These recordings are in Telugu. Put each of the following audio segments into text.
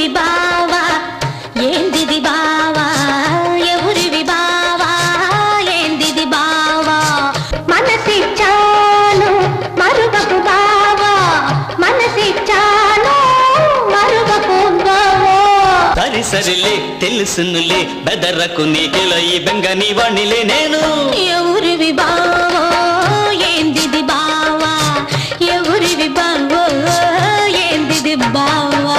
ఎవరివి బావా ఏందిది బావా ఎవరివి బావా ఏందిది బావా మనసిచ్చాను మరువకు బావా మనసిచ్చాను మరువకు బావా సరి సరిలే తెలుసునులే బెదరకు నీకెల ఈ బెంగని వాణిలే నేను ఎవరివి బావా ఏందిది బావా ఎవరివి బావా ఏందిది బావా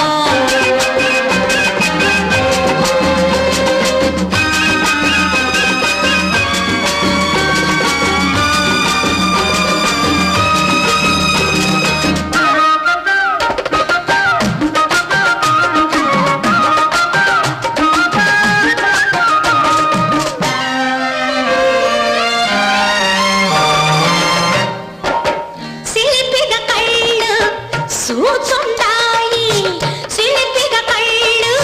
సూచుండాయి సిలిపిగ కళ్ళు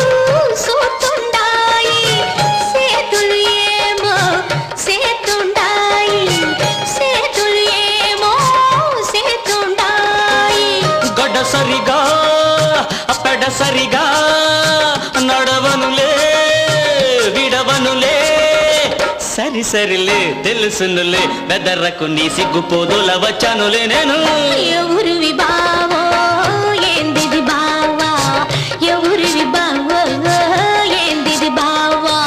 సూచుండాయి సేతులు ఏమో సేతుండాయి సేతులు ఏమో సేతుండాయి గడ్డ సరిగా పెడ సరిగా నడవనులే విడవనులే సరి సరిలే తెలుసునులే బెదరకు నీ సిగ్గుపోదుల వచ్చానులే నేను ఎవరివి బావో ఏందిది బావా ఎవరివి బావో ఏందిది బావా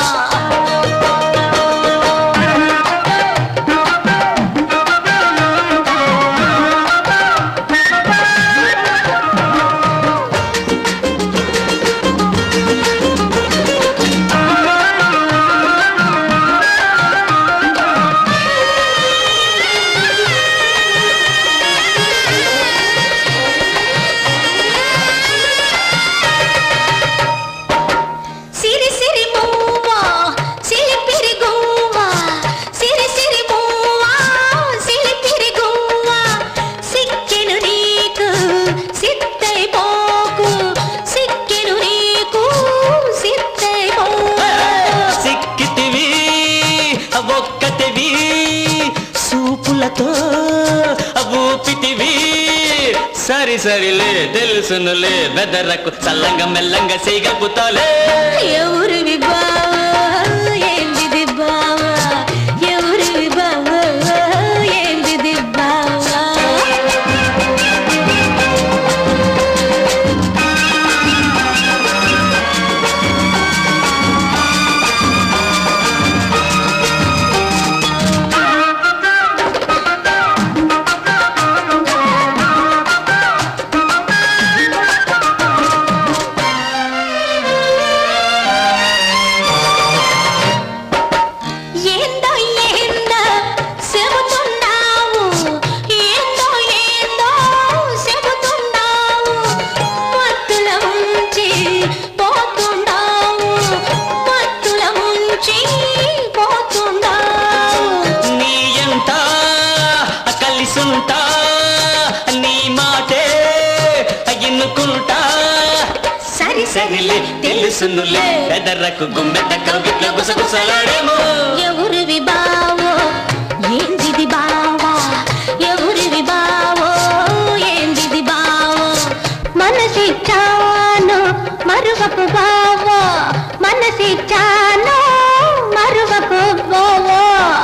ఒక్కటివి సూపులతో ఊపితివి సరి సరిలే తెలుసునులే బెదరకు చల్లంగా మెల్లంగా చేయగలుగుతాలే ఎవరివి బావా ఏందిది బావా ఎవరివి బావా ఏందిది బావా నీ మాటే ఎన్నుకుంటా సరి సరిలే తెలుసునులే బెదరకు గుమ్మెట కవిట్ల గుసగుసలాడేమో ఎవరివి బావో ఏందిది బావా ఎవరివి బావో ఏందిది బావో మనసిచ్చాను మరువకు బావో మనసిచ్చాను మరువకు బావో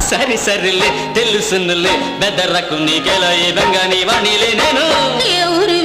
సరి సరిలే తెలుసునులే బెదరకు నీకెలా ఈ బెంగని వాణిలే నేను ఎవరు